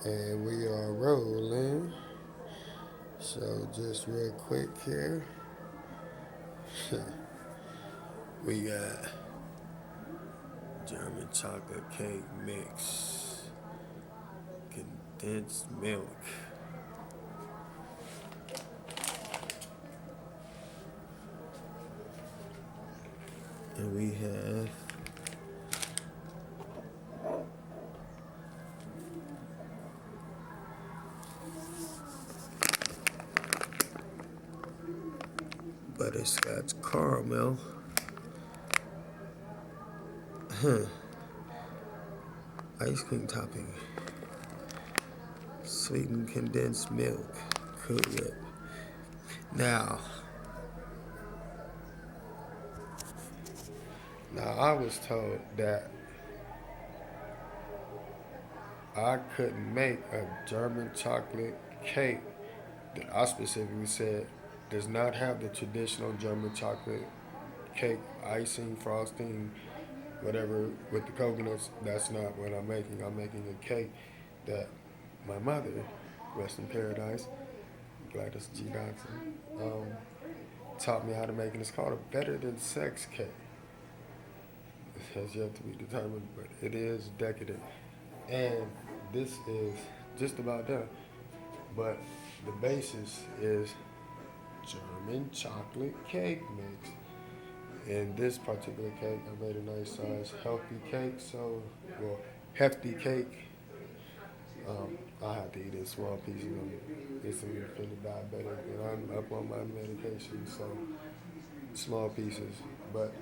And we are rolling. So just real quick here, we got German chocolate cake mix, condensed milk, and we have butterscotch caramel, ice cream topping, sweetened condensed milk, Cool Whip. Now, now I was told that I couldn't make a German chocolate cake that I specifically said does not have the traditional German chocolate cake icing, frosting, whatever with the coconuts. That's not what I'm making. I'm making a cake that my mother, rest in paradise, Gladys G. Dodson, taught me how to make, and it's called a better than sex cake. It has yet to be determined, but it is decadent. And this is just about done. But the basis is German chocolate cake mix. In this particular cake, I made a nice size healthy cake. So, well, hefty cake. I have to eat in small pieces. It's an independent diabetic, and I'm up on my medication, so small pieces. But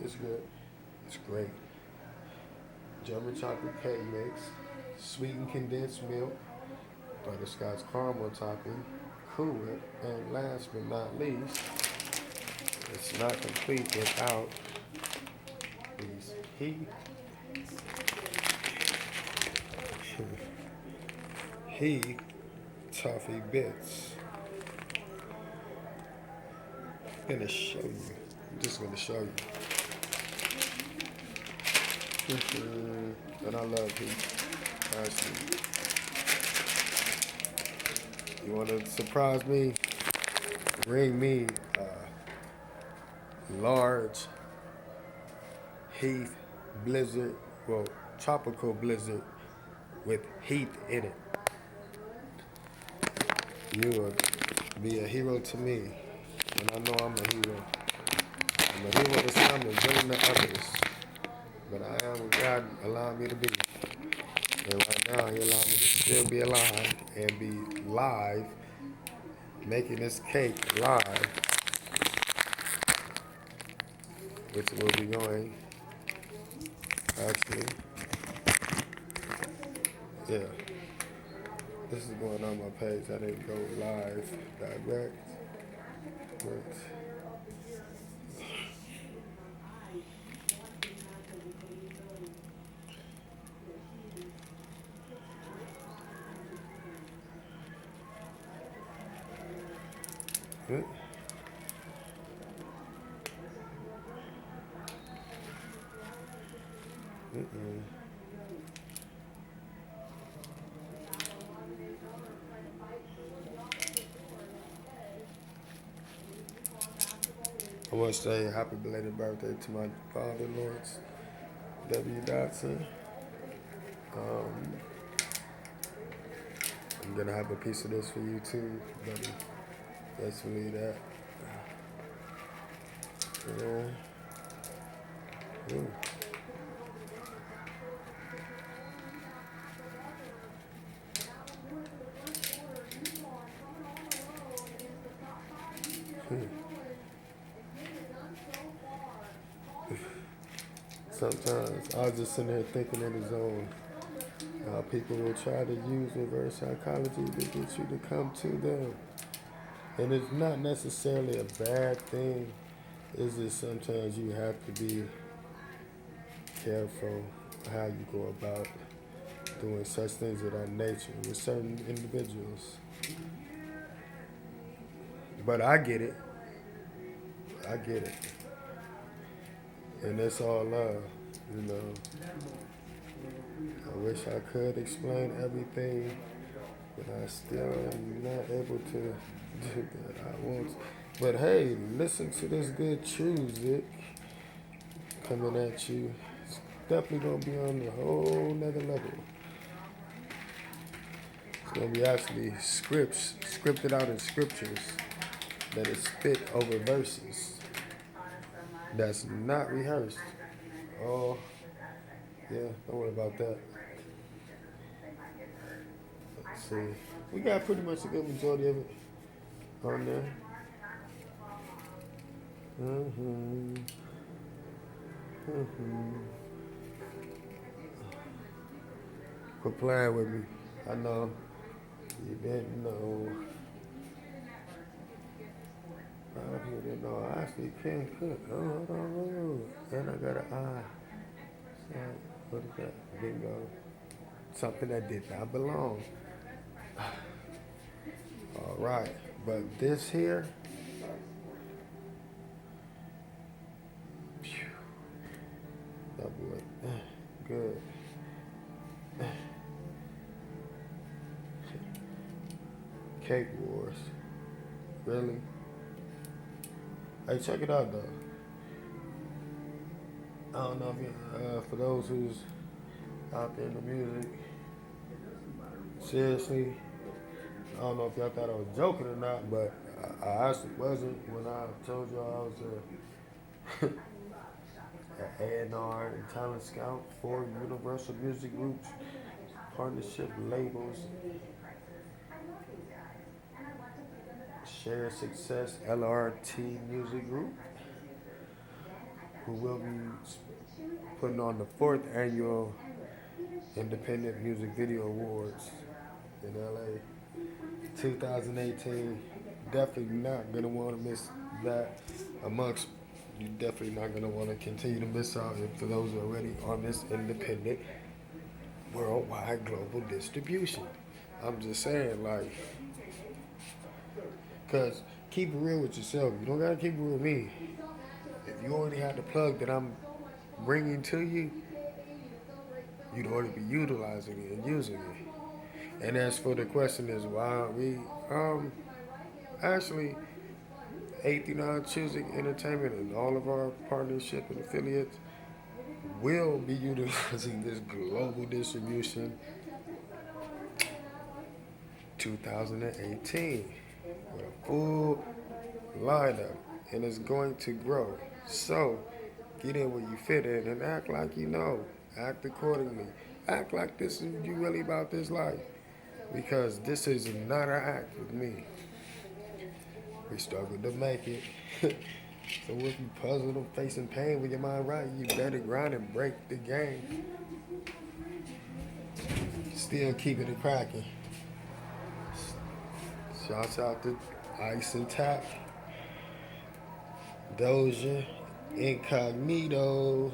it's good. It's great. German chocolate cake mix, sweetened condensed milk, butterscotch caramel topping, Cool Whip, and last but not least, it's not complete without these he toffee bits. I'm gonna show you. I'm just gonna show you. And I love heat. Actually, you wanna surprise me? Bring me a large Heath blizzard, well, tropical blizzard with heat in it. You will be a hero to me, and I know I'm a hero. I'm a hero to some and villain to others, but I am what God allowed me to be. And right now, He allowed me to still be alive and be live, making this cake live, which will be going, actually, yeah. This is going on my page. I didn't go live direct, but good. Mm-mm. I want to say happy belated birthday to my father, Lawrence W. Dodson. Um, I'm gonna have a piece of this for you too, buddy. Let's believe that. Yeah. Ooh. Hmm. Sometimes I was just sitting here thinking in the zone how people will try to use reverse psychology to get you to come to them. And it's not necessarily a bad thing. It's just sometimes you have to be careful how you go about doing such things of that nature with certain individuals. But I get it. I get it. And it's all love, you know. I wish I could explain everything, but I still am not able to do that. I won't. But hey, listen to this good music coming at you. It's definitely gonna be on a whole nother level. It's gonna be actually scripted out in scriptures that is spit over verses. That's not rehearsed. Oh, yeah, don't worry about that. Let's see. We got pretty much a good majority of it on there. Mm-hmm. Mm-hmm. Quit playing with me. I know. You didn't know. You didn't know. I actually can cook. Oh. And I got an eye. What is that? Bingo. Something that did not belong. All right. But this here, that boy, good. Cake Wars. Really? Hey, check it out though. I don't know if you, for those who's out there in the music, seriously, I don't know if y'all thought I was joking or not, but I actually wasn't when I told y'all I was an A&R and talent scout for Universal Music Group's partnership labels, Share Success LRT Music Group, who will be putting on the 4th annual Independent Music Video Awards in LA 2018. Definitely not gonna want to miss that. Amongst you, definitely not gonna want to continue to miss out if for those who are already on this independent worldwide global distribution. I'm just saying, like, cause keep it real with yourself. You don't gotta keep it real with me. If you already have the plug that I'm bringing to you, you'd already be utilizing it and using it. And as for the question is why aren't we actually 89 Choosing Entertainment and all of our partnership and affiliates will be utilizing this global distribution 2018 with a full lineup, and it's going to grow. So get in where you fit in and act like you know. Act accordingly. Act like this is you really about this life. Because this is not an act with me. We struggled to make it. So if you puzzled or facing pain with your mind right, you better grind and break the game. Still keeping it cracking. Shouts out to Ice and Tap, Doja, Incognito.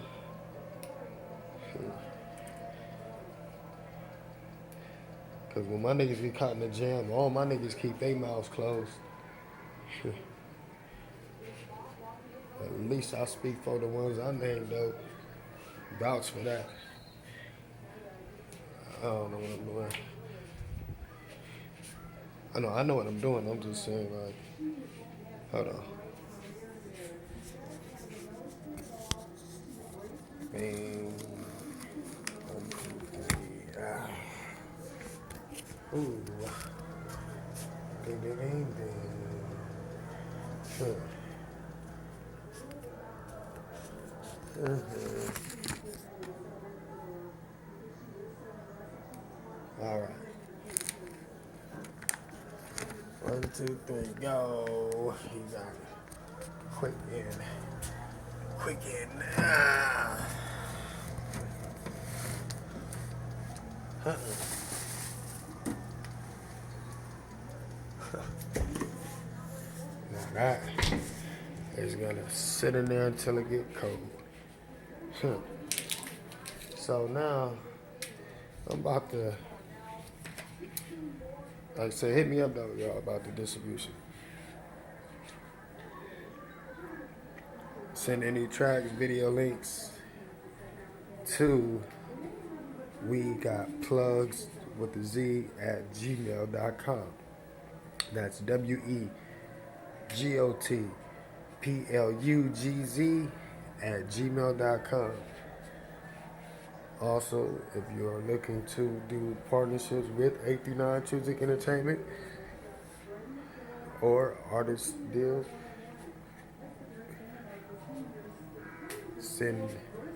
Cause when my niggas be caught in the jam, all my niggas keep their mouths closed. At least I speak for the ones I named though. Vouch for that. I don't know what I'm doing. I know what I'm doing. I'm just saying like, hold on. Bang. 1, 2, 3. Ooh. Ding, ding, ding, ding. Huh. All right. 1, 2, 3, go. You got it. Quick in. Quick in. Now that is gonna sit in there until it get cold. So now I'm about to, like I said, hit me up though, y'all, about the distribution. Send any tracks, video links to We got plugs with the Z at gmail.com. That's WEGOTPLUGZ at gmail.com. Also, if you are looking to do partnerships with 839 Music Entertainment or artist deals, send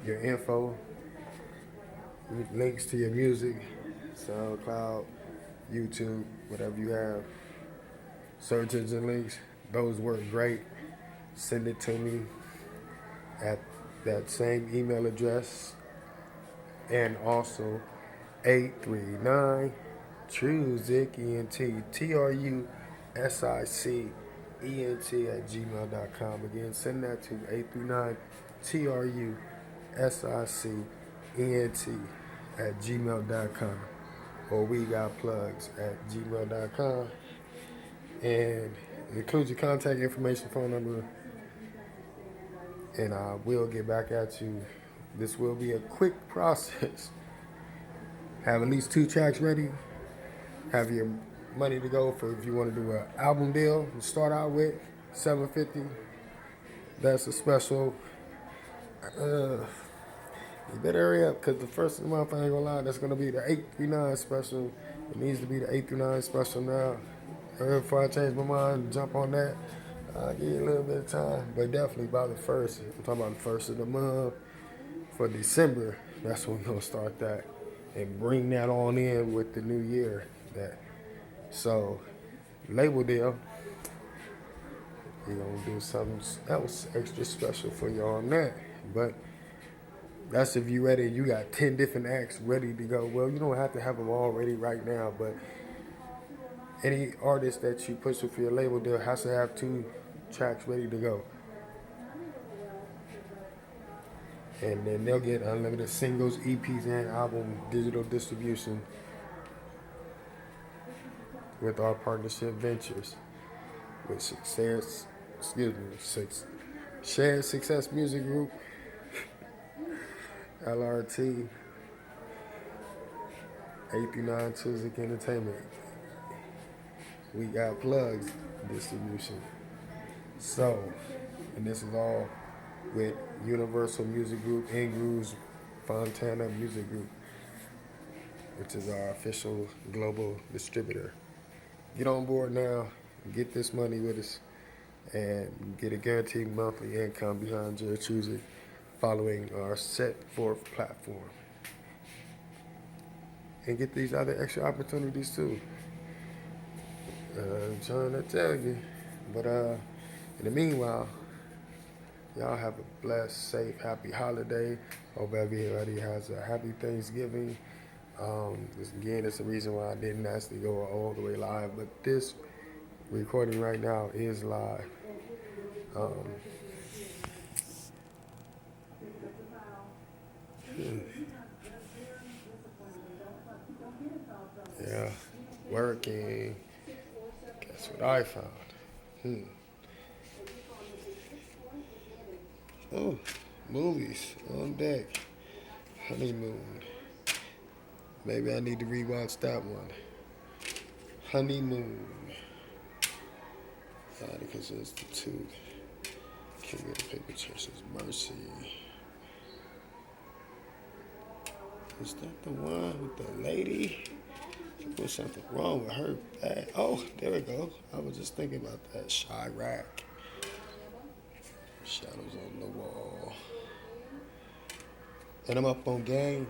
your info, links to your music, SoundCloud, YouTube, whatever you have, search engine links. Those work great. Send it to me at that same email address, and also 839 Trusic ENT TRUSIC ENT at gmail.com. Again, send that to 839 TRUSIC ENT at gmail.com, or we got plugs at gmail.com, and it includes your contact information, phone number, and I will get back at you. This will be a quick process. Have at least 2 tracks ready. Have your money to go for if you want to do an album deal to start out with, $750. That's a special. You better hurry up, because the first month, I ain't gonna lie, that's gonna be the 839 special. It needs to be the 839 special now. Before I change my mind, jump on that. I'll give you a little bit of time, but definitely by the first. I'm talking about the first of the month for December. That's when we're gonna start that and bring that on in with the new year. That so label deal. We're gonna do something else extra special for you on that, but. That's if you ready. You got 10 different acts ready to go. Well, you don't have to have them all ready right now, but any artist that you push for your label deal has to have 2 tracks ready to go. And then they'll get unlimited singles, EPs, and album digital distribution with our partnership ventures with Shared Success Music Group, LRT, 839 Music Entertainment. We got plugs distribution. So, and this is all with Universal Music Group, Ingrooves Fontana Music Group, which is our official global distributor. Get on board now, get this money with us, and get a guaranteed monthly income behind your choosing following our set forth platform. And get these other extra opportunities too. I'm trying to tell you. But in the meanwhile, y'all have a blessed, safe, happy holiday. Hope everybody has a happy Thanksgiving. Again, it's the reason why I didn't actually go all the way live, but this recording right now is live. Yeah, working. Guess what I found? Oh, movies on deck. Honeymoon. Maybe I need to rewatch that one. Honeymoon. Because it's the two. King of the Paper Church's Mercy. Is that the one with the lady? There was something wrong with her bag. Oh, there we go. I was just thinking about that. Chirac. Shadows on the wall. And I'm up on game.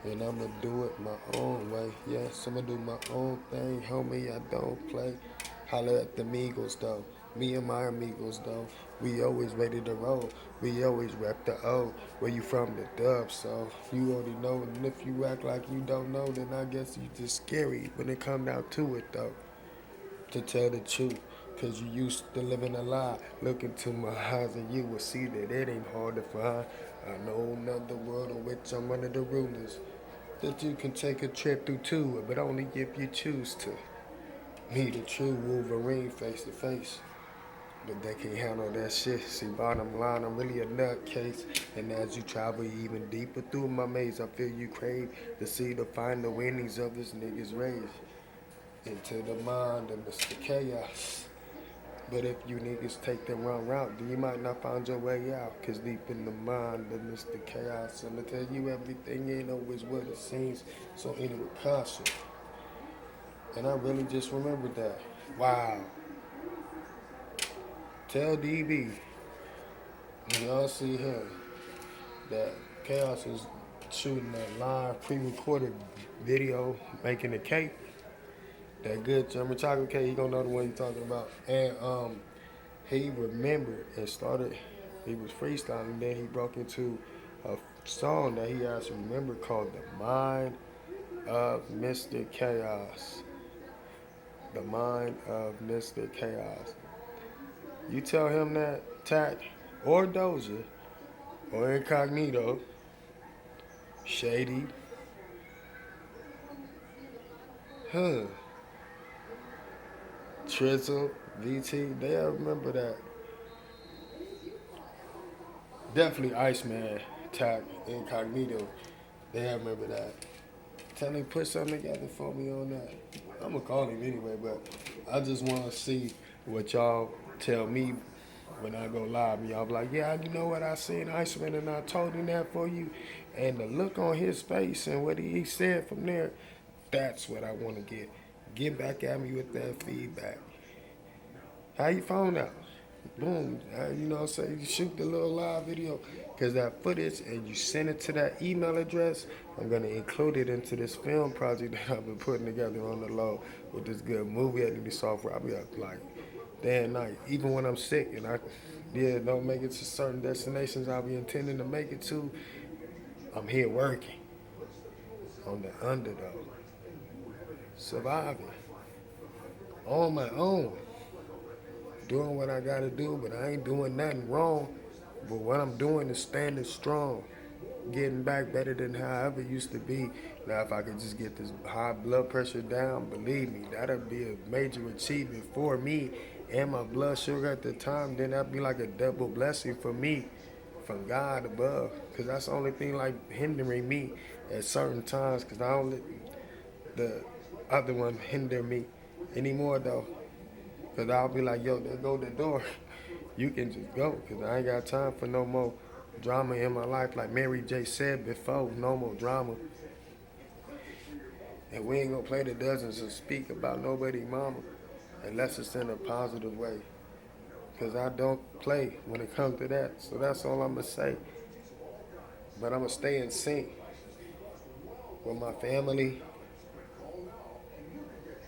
And I'm going to do it my own way. Yes, I'm going to do my own thing. Homie, I don't play. Holla at the Migos, though. Me and my amigos, though. We always ready to roll. We always rep the O. Where you from? The dub, so you already know. And if you act like you don't know, then I guess you just scary when it come down to it, though. To tell the truth. Cause you used to living a lie. Look into my eyes and you will see that it ain't hard to find. I know another world in which I'm one of the rulers. That you can take a trip through too, but only if you choose to. Meet a true Wolverine face to face. but they can't handle that shit. See, bottom line, I'm really a nutcase. And as you travel even deeper through my maze, I feel you crave to see to find the winnings of this nigga's race. Into the mind of Mr. Chaos. But if you niggas take the wrong route, then you might not find your way out. Cause deep in the mind of Mr. Chaos, I'ma tell you everything ain't always what it seems. So anyway, caution. And I really just remembered that. Wow. Tell DB, when y'all see him, that Chaos is shooting a live pre-recorded video making a cake. That good German chocolate cake, he gonna know the one you talking about. And he remembered and started, he was freestyling, then he broke into a song that he actually remembered called The Mind of Mr. Chaos. The Mind of Mr. Chaos. You tell him that, Tack, or Doja, or Incognito, Shady, huh, Trizzle, VT, they'll remember that. Definitely Iceman, Tack, Incognito, they'll remember that. Tell him put something together for me on that. I'm gonna call him anyway, but I just wanna see what y'all tell me when I go live. And y'all be like, yeah, you know what, I seen Iceman and I told him that for you. And the look on his face and what he said from there, that's what I wanna get. Get back at me with that feedback. How you found out? Boom. You know what I'm saying? You shoot the little live video. Because that footage and you send it to that email address, I'm going to include it into this film project that I've been putting together on the low with this good movie editing software. I'll be up like day and night. Even when I'm sick and I don't make it to certain destinations I'll be intending to make it to, I'm here working on the underdog. Surviving on my own. Doing what I gotta do, but I ain't doing nothing wrong. But what I'm doing is standing strong, getting back better than how I ever used to be. Now, if I could just get this high blood pressure down, believe me, that'd be a major achievement for me and my blood sugar at the time. Then that'd be like a double blessing for me from God above. Because that's the only thing like hindering me at certain times. Because I don't let the other one hinder me anymore, though. Because I'll be like, yo, there go the door. You can just go. Because I ain't got time for no more drama in my life. Like Mary J said before, no more drama. And we ain't going to play the dozens and speak about nobody mama unless it's in a positive way. Because I don't play when it comes to that. So that's all I'm going to say. But I'm going to stay in sync with my family.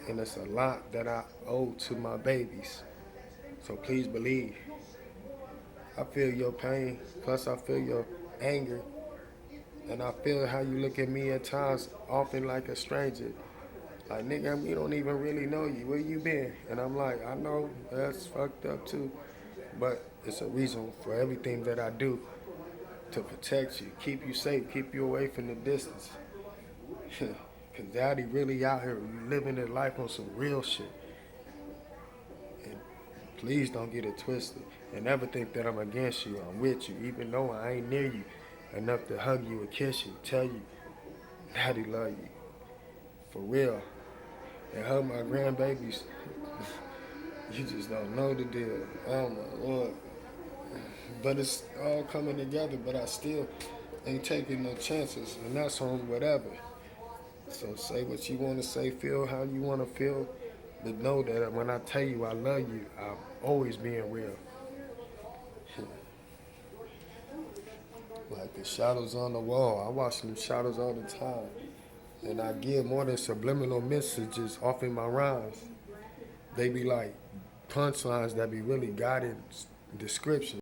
And it's a lot that I owe to my babies. So please believe. I feel your pain, plus I feel your anger. And I feel how you look at me at times, often like a stranger. Like, nigga, we don't even really know you. Where you been? And I'm like, I know that's fucked up too. But it's a reason for everything that I do to protect you, keep you safe, keep you away from the distance. Cause daddy really out here living his life on some real shit. And please don't get it twisted. And never think that I'm against you, I'm with you, even though I ain't near you enough to hug you or kiss you, tell you, daddy love you. For real. And hug my grandbabies. You just don't know the deal. Oh my Lord. But it's all coming together, but I still ain't taking no chances. And that's on whatever. So say what you want to say, feel how you want to feel, but know that when I tell you I love you, I'm always being real. Like the shadows on the wall, I watch them shadows all the time. And I give more than subliminal messages off in my rhymes. They be like punchlines that be really guided descriptions.